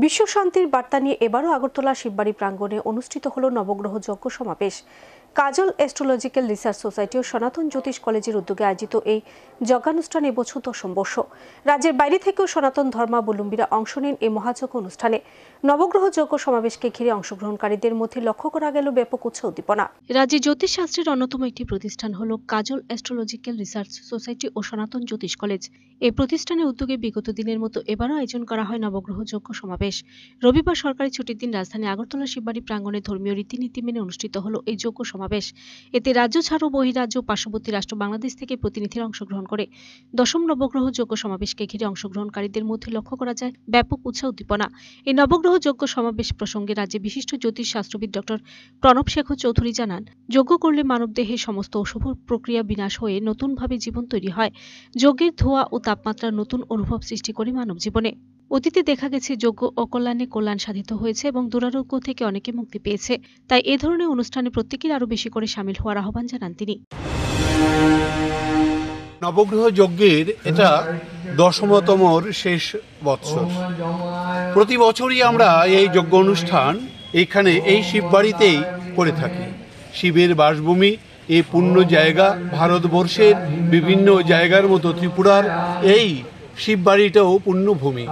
বিশ্ব শান্তির বার্তা নিয়ে এবারও আগরতলা শিববাড়ি প্রাঙ্গণে অনুষ্ঠিত হল নবগ্রহ যজ্ঞ সমাবেশ। কাজল অ্যাস্ট্রোলজিক্যাল রিসার্চ সোসাইটি ও সনাতন জ্যোতিষ কলেজের উদ্যোগে আয়োজিত এই যজ্ঞানুষ্ঠান এবছর ১০ম বর্ষ। রাজ্যের বাইরে থেকেও সনাতন ধর্মাবলম্বীরা অংশ নেন এই মহাযজ্ঞ অনুষ্ঠানে। নবগ্রহ যজ্ঞ সমাবেশকে ঘিরে অংশগ্রহণকারীদের মধ্যে লক্ষ্য করা গেল ব্যাপক উৎসাহ উদ্দীপনা। রাজ্যে জ্যোতিষ শাস্ত্রের অন্যতম একটি প্রতিষ্ঠান হল কাজল অ্যাস্ট্রোলজিক্যাল রিসার্চ সোসাইটি ও সনাতন জ্যোতিষ কলেজ। এই প্রতিষ্ঠানের উদ্যোগে বিগত দিনের মতো এবারও আয়োজন করা হয় নবগ্রহ যজ্ঞ সমাবেশ। রবিবার সরকারি ছুটির দিন রাজধানী আগরতলা শিববাড়ি প্রাঙ্গণে ধর্মীয় রীতিনীতি মেনে অনুষ্ঠিত হল এই যজ্ঞ সমাবেশ। এতে রাজ্য ছাড়াও বহিরাজ্য পার্শ্ববর্তী রাষ্ট্র বাংলাদেশ থেকে প্রতিনিধিরা অংশগ্রহণ করে। ১০ম নবগ্রহ যজ্ঞ সমাবেশকে ঘিরে অংশগ্রহণকারীদের মধ্যে লক্ষ্য করা যায় ব্যাপক উৎসাহ উদ্দীপনা। এই নবগ্রহ যজ্ঞ সমাবেশ প্রসঙ্গে রাজ্যে বিশিষ্ট জ্যোতিষ শাস্ত্রবিদ ডক্টর প্রণব শেখর চৌধুরী জানান, যজ্ঞ করলে মানবদেহের সমস্ত অশুভ প্রক্রিয়া বিনাশ হয়ে নতুনভাবে জীবন তৈরি হয়। যজ্ঞের ধোঁয়া ও তাপমাত্রার নতুন অনুভব সৃষ্টি করে মানব জীবনে। অতীতে দেখা গেছে যজ্ঞ অকল্যাণে কল্যাণ সাধিত হয়েছে এবং দুরারোগ্য থেকে অনেকে মুক্তি পেয়েছে। তাই এ ধরনের অনুষ্ঠানে প্রত্যেকের আরও বেশি করে সামিল হওয়ার আহ্বান জানান তিনি। নবগ্রহ যজ্ঞের এটা ১০তমর শেষ বৎসর। প্রতি বছরই আমরা এই যজ্ঞ অনুষ্ঠান এখানে এই শিববাড়িতেই করে থাকি। শিবের বাসভূমি, এই পুণ্য জায়গা ভারতবর্ষের বিভিন্ন জায়গার মতো ত্রিপুরার এই শিববাড়িটাও পুণ্যভূমি।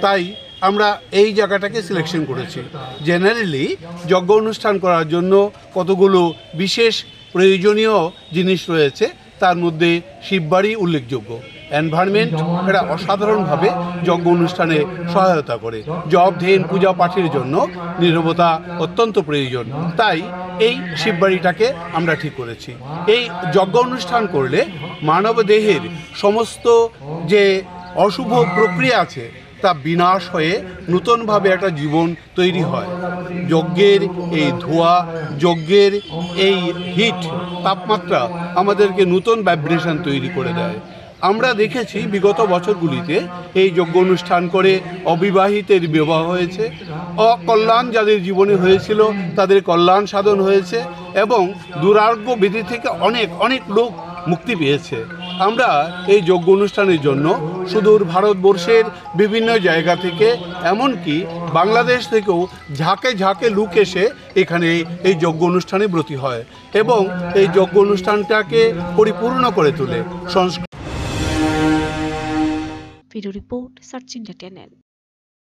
তাই আমরা এই জায়গাটাকে সিলেকশন করেছি। জেনারেলি যজ্ঞ অনুষ্ঠান করার জন্য কতগুলো বিশেষ প্রয়োজনীয় জিনিস রয়েছে, তার মধ্যে শিববাড়ি উল্লেখযোগ্য। এনভায়রনমেন্ট এটা অসাধারণভাবে যজ্ঞ অনুষ্ঠানে সহায়তা করে। জপ ধ্যান পূজা পাঠের জন্য নীরবতা অত্যন্ত প্রয়োজন। তাই এই শিববাড়িটাকে আমরা ঠিক করেছি। এই যজ্ঞ অনুষ্ঠান করলে মানব দেহের সমস্ত যে অশুভ প্রক্রিয়া আছে তা বিনাশ হয়ে নতুনভাবে একটা জীবন তৈরি হয়। যজ্ঞের এই ধোঁয়া, যজ্ঞের এই হিট, তাপমাত্রা আমাদেরকে নতুন ভাইব্রেশন তৈরি করে দেয়। আমরা দেখেছি বিগত বছরগুলিতে এই যজ্ঞ অনুষ্ঠান করে অবিবাহিতের বিবাহ হয়েছে, অকল্যাণ যাদের জীবনে হয়েছিল তাদের কল্যাণ সাধন হয়েছে এবং দুরারোগ্য ব্যাধি থেকে অনেক লোক মুক্তি পেয়েছে। আমরা এই যজ্ঞ অনুষ্ঠানের জন্য সুদূর ভারতবর্ষের বিভিন্ন জায়গা থেকে এমনকি বাংলাদেশ থেকেও ঝাঁকে ঝাঁকে লোক এসে এখানে এই যজ্ঞ অনুষ্ঠানে ব্রতী হয় এবং এই যজ্ঞ অনুষ্ঠানটাকে পরিপূর্ণ করে তোলে। Report search India channel.